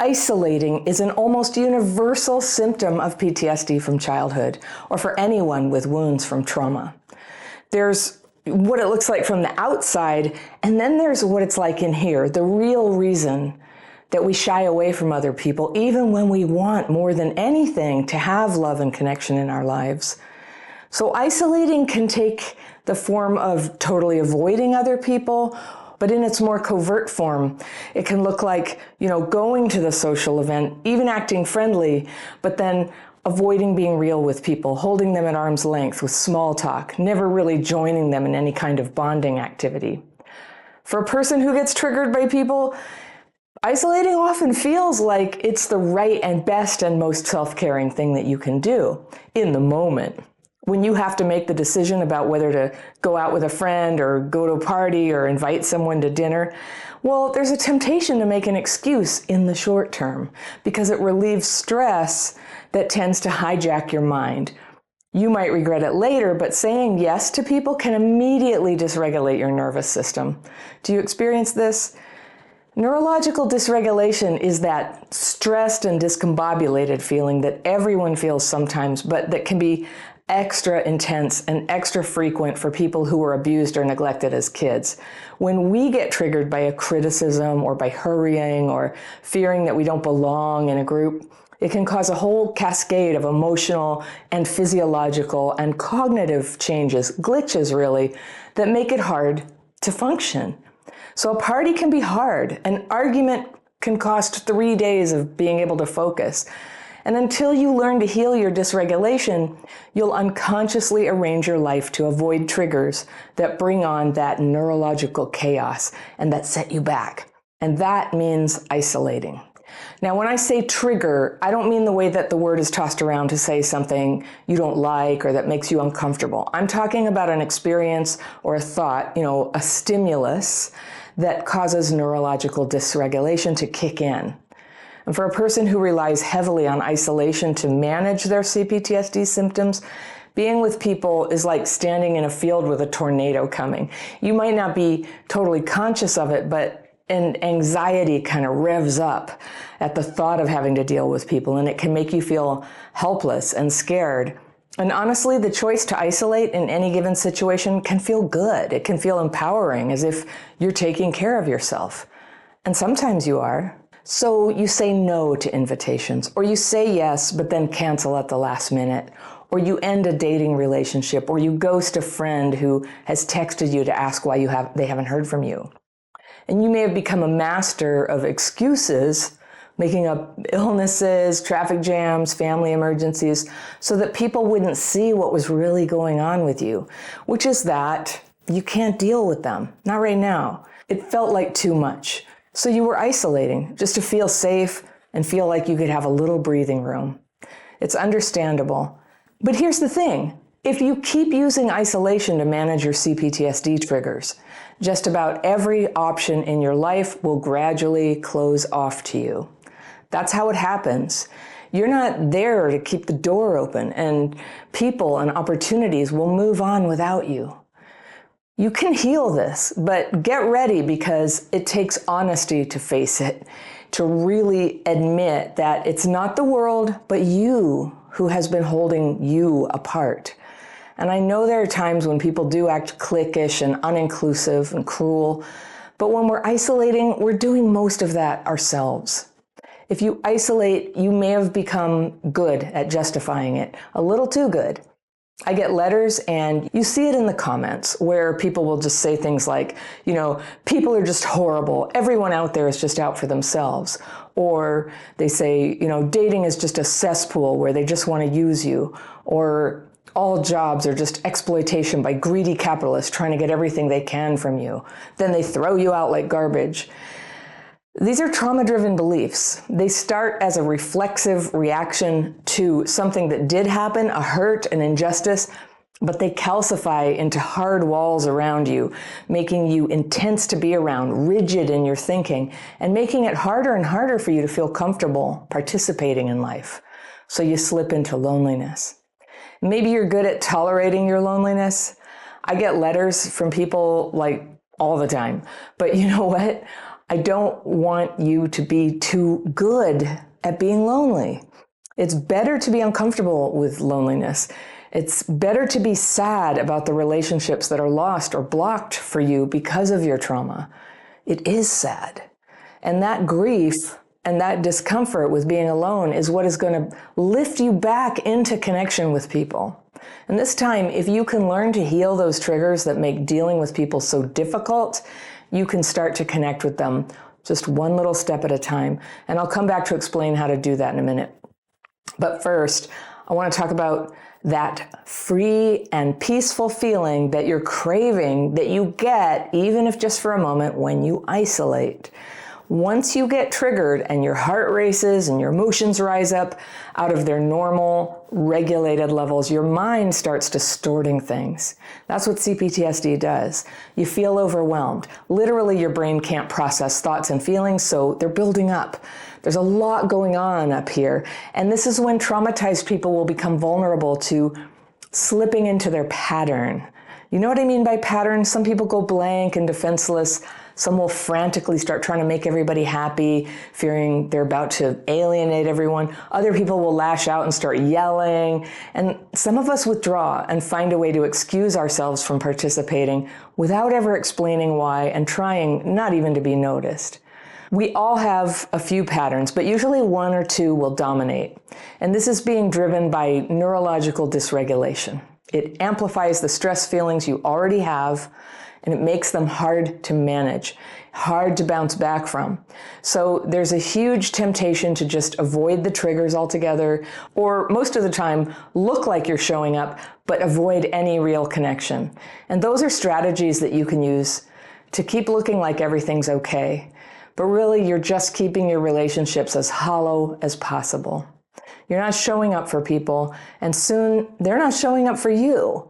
Isolating is an almost universal symptom of PTSD from childhood, or for anyone with wounds from trauma. There's what it looks like from the outside, and then there's what it's like in here, the real reason that we shy away from other people, even when we want more than anything to have love and connection in our lives. So isolating can take the form of totally avoiding other people, but in its more covert form, it can look like, going to the social event, even acting friendly, but then avoiding being real with people, holding them at arm's length with small talk, never really joining them in any kind of bonding activity. For a person who gets triggered by people, isolating often feels like it's the right and best and most self-caring thing that you can do in the moment. When you have to make the decision about whether to go out with a friend or go to a party or invite someone to dinner, well, there's a temptation to make an excuse in the short term because it relieves stress that tends to hijack your mind. You might regret it later, but saying yes to people can immediately dysregulate your nervous system. Do you experience this? Neurological dysregulation is that stressed and discombobulated feeling that everyone feels sometimes, but that can be extra intense and extra frequent for people who were abused or neglected as kids. When we get triggered by a criticism or by hurrying or fearing that we don't belong in a group, it can cause a whole cascade of emotional and physiological and cognitive changes, glitches really, that make it hard to function. So a party can be hard. An argument can cost 3 days of being able to focus. And until you learn to heal your dysregulation, you'll unconsciously arrange your life to avoid triggers that bring on that neurological chaos and that set you back. And that means isolating. Now, when I say trigger, I don't mean the way that the word is tossed around to say something you don't like or that makes you uncomfortable. I'm talking about an experience or a thought, a stimulus that causes neurological dysregulation to kick in. And for a person who relies heavily on isolation to manage their CPTSD symptoms, being with people is like standing in a field with a tornado coming. You might not be totally conscious of it, but an anxiety kind of revs up at the thought of having to deal with people, and it can make you feel helpless and scared. And honestly, the choice to isolate in any given situation can feel good. It can feel empowering, as if you're taking care of yourself. And sometimes you are. So you say no to invitations, or you say yes, but then cancel at the last minute, or you end a dating relationship, or you ghost a friend who has texted you to ask why they haven't heard from you. And you may have become a master of excuses, making up illnesses, traffic jams, family emergencies, so that people wouldn't see what was really going on with you, which is that you can't deal with them. Not right now. It felt like too much. So you were isolating just to feel safe and feel like you could have a little breathing room. It's understandable. But here's the thing. If you keep using isolation to manage your CPTSD triggers, just about every option in your life will gradually close off to you. That's how it happens. You're not there to keep the door open, and people and opportunities will move on without you. You can heal this, but get ready because it takes honesty to face it, to really admit that it's not the world, but you who has been holding you apart. And I know there are times when people do act cliquish and uninclusive and cruel, but when we're isolating, we're doing most of that ourselves. If you isolate, you may have become good at justifying it, a little too good. I get letters, and you see it in the comments where people will just say things like, people are just horrible. Everyone out there is just out for themselves. Or they say, dating is just a cesspool where they just want to use you. Or all jobs are just exploitation by greedy capitalists trying to get everything they can from you. Then they throw you out like garbage. These are trauma-driven beliefs. They start as a reflexive reaction to something that did happen, a hurt, an injustice, but they calcify into hard walls around you, making you intense to be around, rigid in your thinking, and making it harder and harder for you to feel comfortable participating in life. So you slip into loneliness. Maybe you're good at tolerating your loneliness. I get letters from people like all the time, but you know what? I don't want you to be too good at being lonely. It's better to be uncomfortable with loneliness. It's better to be sad about the relationships that are lost or blocked for you because of your trauma. It is sad. And that grief and that discomfort with being alone is what is going to lift you back into connection with people. And this time, if you can learn to heal those triggers that make dealing with people so difficult, you can start to connect with them just one little step at a time. And I'll come back to explain how to do that in a minute. But first, I want to talk about that free and peaceful feeling that you're craving, that you get, even if just for a moment, when you isolate. Once you get triggered and your heart races and your emotions rise up out of their normal, regulated levels, your mind starts distorting things. That's what CPTSD does. You feel overwhelmed. Literally, your brain can't process thoughts and feelings, so they're building up. There's a lot going on up here. And this is when traumatized people will become vulnerable to slipping into their pattern. You know what I mean by pattern? Some people go blank and defenseless. Some will frantically start trying to make everybody happy, fearing they're about to alienate everyone. Other people will lash out and start yelling. And some of us withdraw and find a way to excuse ourselves from participating without ever explaining why and trying not even to be noticed. We all have a few patterns, but usually one or two will dominate. And this is being driven by neurological dysregulation. It amplifies the stress feelings you already have, and it makes them hard to manage, hard to bounce back from. So there's a huge temptation to just avoid the triggers altogether, or most of the time look like you're showing up, but avoid any real connection. And those are strategies that you can use to keep looking like everything's okay. But really, you're just keeping your relationships as hollow as possible. You're not showing up for people, and soon they're not showing up for you.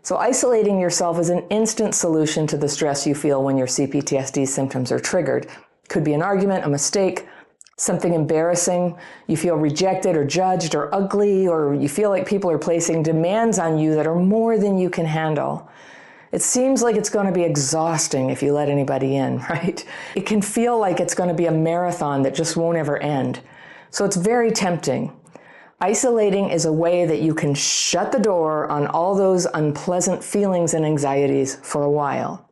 So isolating yourself is an instant solution to the stress you feel when your CPTSD symptoms are triggered. Could be an argument, a mistake, something embarrassing. You feel rejected or judged or ugly, or you feel like people are placing demands on you that are more than you can handle. It seems like it's going to be exhausting if you let anybody in, right? It can feel like it's going to be a marathon that just won't ever end. So it's very tempting. Isolating is a way that you can shut the door on all those unpleasant feelings and anxieties for a while.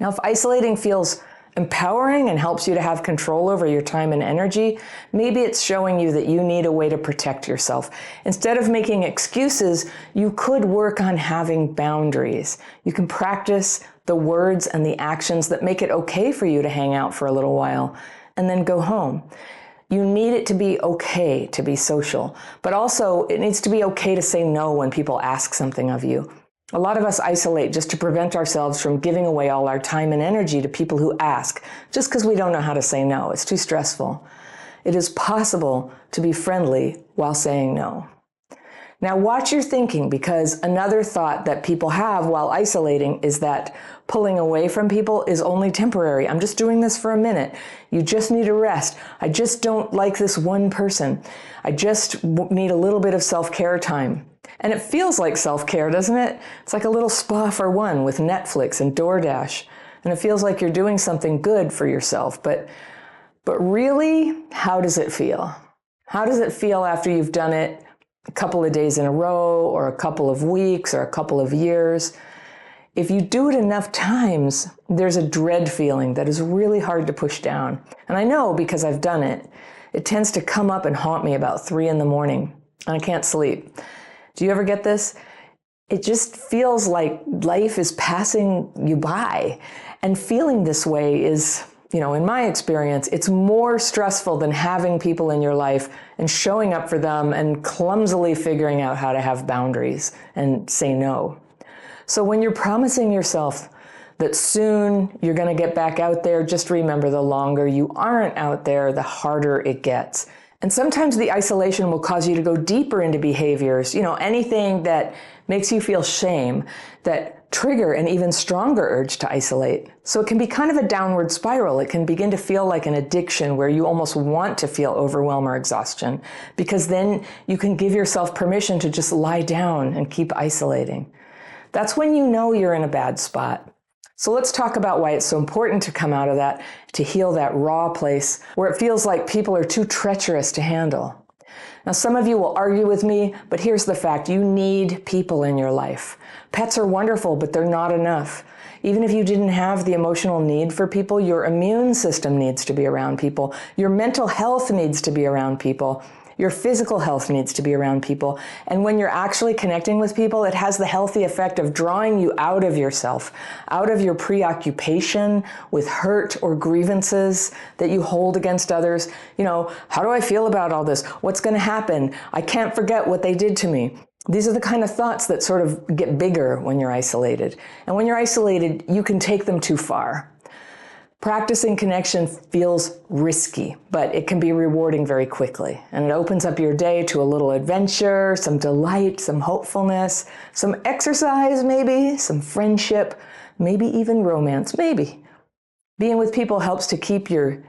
Now, if isolating feels empowering and helps you to have control over your time and energy, maybe it's showing you that you need a way to protect yourself. Instead of making excuses, you could work on having boundaries. You can practice the words and the actions that make it okay for you to hang out for a little while and then go home. You need it to be okay to be social, but also it needs to be okay to say no when people ask something of you. A lot of us isolate just to prevent ourselves from giving away all our time and energy to people who ask, just because we don't know how to say no. It's too stressful. It is possible to be friendly while saying no. Now watch your thinking, because another thought that people have while isolating is that pulling away from people is only temporary. I'm just doing this for a minute. You just need a rest. I just don't like this one person. I just need a little bit of self-care time. And it feels like self-care, doesn't it? It's like a little spa for one with Netflix and DoorDash. And it feels like you're doing something good for yourself. But really, how does it feel? How does it feel after you've done it a couple of days in a row, or a couple of weeks, or a couple of years? If you do it enough times, there's a dread feeling that is really hard to push down. And I know because I've done it. It tends to come up and haunt me about 3 in the morning, and I can't sleep. Do you ever get this? It just feels like life is passing you by. And feeling this way is, in my experience, it's more stressful than having people in your life and showing up for them and clumsily figuring out how to have boundaries and say no. So when you're promising yourself that soon you're going to get back out there, just remember, the longer you aren't out there, the harder it gets. And sometimes the isolation will cause you to go deeper into behaviors, anything that makes you feel shame, that trigger an even stronger urge to isolate. So it can be kind of a downward spiral. It can begin to feel like an addiction where you almost want to feel overwhelm or exhaustion, because then you can give yourself permission to just lie down and keep isolating. That's when you know you're in a bad spot. So let's talk about why it's so important to come out of that, to heal that raw place where it feels like people are too treacherous to handle. Now, some of you will argue with me, but here's the fact. You need people in your life. Pets are wonderful, but they're not enough. Even if you didn't have the emotional need for people, your immune system needs to be around people. Your mental health needs to be around people. Your physical health needs to be around people. And when you're actually connecting with people, it has the healthy effect of drawing you out of yourself, out of your preoccupation with hurt or grievances that you hold against others. You know, how do I feel about all this? What's going to happen? I can't forget what they did to me. These are the kind of thoughts that sort of get bigger when you're isolated. And when you're isolated, you can take them too far. Practicing connection feels risky, but it can be rewarding very quickly. And it opens up your day to a little adventure, some delight, some hopefulness, some exercise maybe, some friendship, maybe even romance, maybe. Being with people helps to keep your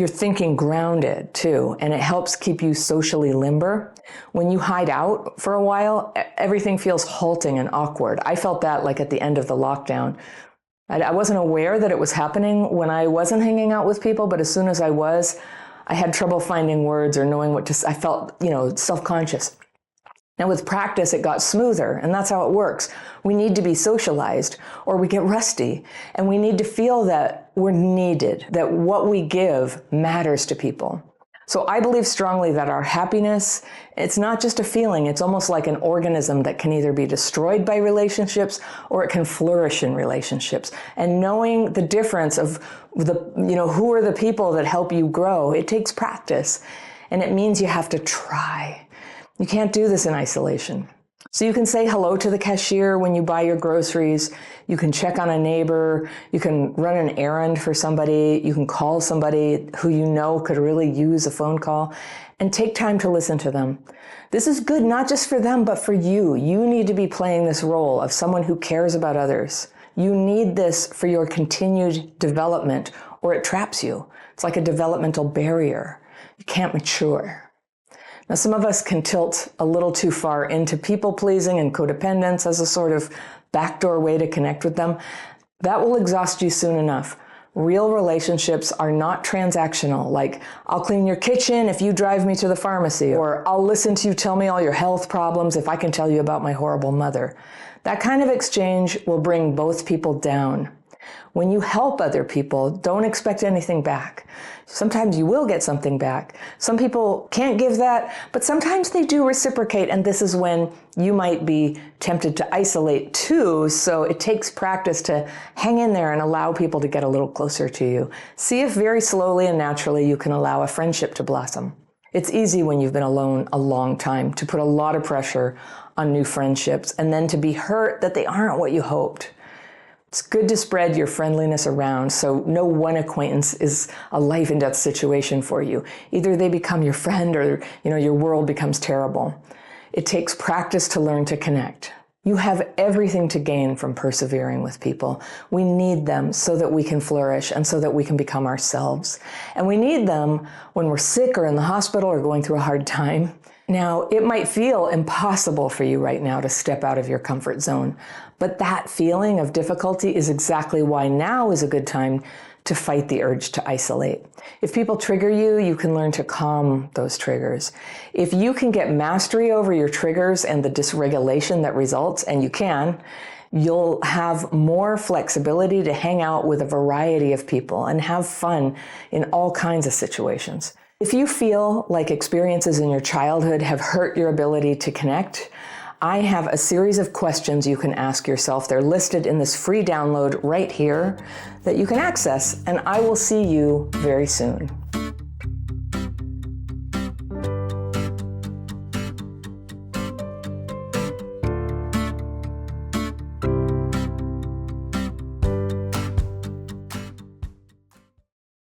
thinking grounded too, and it helps keep you socially limber. When you hide out for a while, everything feels halting and awkward. I felt that like at the end of the lockdown. I wasn't aware that it was happening when I wasn't hanging out with people, but as soon as I was, I had trouble finding words or knowing what to say. I felt, self-conscious. Now with practice, it got smoother, and that's how it works. We need to be socialized or we get rusty, and we need to feel that we're needed, that what we give matters to people. So I believe strongly that our happiness, it's not just a feeling, it's almost like an organism that can either be destroyed by relationships or it can flourish in relationships. And knowing the difference of who are the people that help you grow, it takes practice. And it means you have to try. You can't do this in isolation. So you can say hello to the cashier when you buy your groceries. You can check on a neighbor. You can run an errand for somebody. You can call somebody who you know could really use a phone call, and take time to listen to them. This is good not just for them, but for you. You need to be playing this role of someone who cares about others. You need this for your continued development, or it traps you. It's like a developmental barrier. You can't mature. Now, some of us can tilt a little too far into people-pleasing and codependence as a sort of backdoor way to connect with them. That will exhaust you soon enough. Real relationships are not transactional, like, I'll clean your kitchen if you drive me to the pharmacy, or I'll listen to you tell me all your health problems if I can tell you about my horrible mother. That kind of exchange will bring both people down. When you help other people, don't expect anything back. Sometimes you will get something back. Some people can't give that, but sometimes they do reciprocate, and this is when you might be tempted to isolate too, so it takes practice to hang in there and allow people to get a little closer to you. See if very slowly and naturally you can allow a friendship to blossom. It's easy when you've been alone a long time to put a lot of pressure on new friendships and then to be hurt that they aren't what you hoped. It's good to spread your friendliness around so no one acquaintance is a life and death situation for you. Either they become your friend or, your world becomes terrible. It takes practice to learn to connect. You have everything to gain from persevering with people. We need them so that we can flourish and so that we can become ourselves. And we need them when we're sick or in the hospital or going through a hard time. Now, it might feel impossible for you right now to step out of your comfort zone, but that feeling of difficulty is exactly why now is a good time to fight the urge to isolate. If people trigger you, you can learn to calm those triggers. If you can get mastery over your triggers and the dysregulation that results, and you can, you'll have more flexibility to hang out with a variety of people and have fun in all kinds of situations. If you feel like experiences in your childhood have hurt your ability to connect, I have a series of questions you can ask yourself. They're listed in this free download right here that you can access, and I will see you very soon.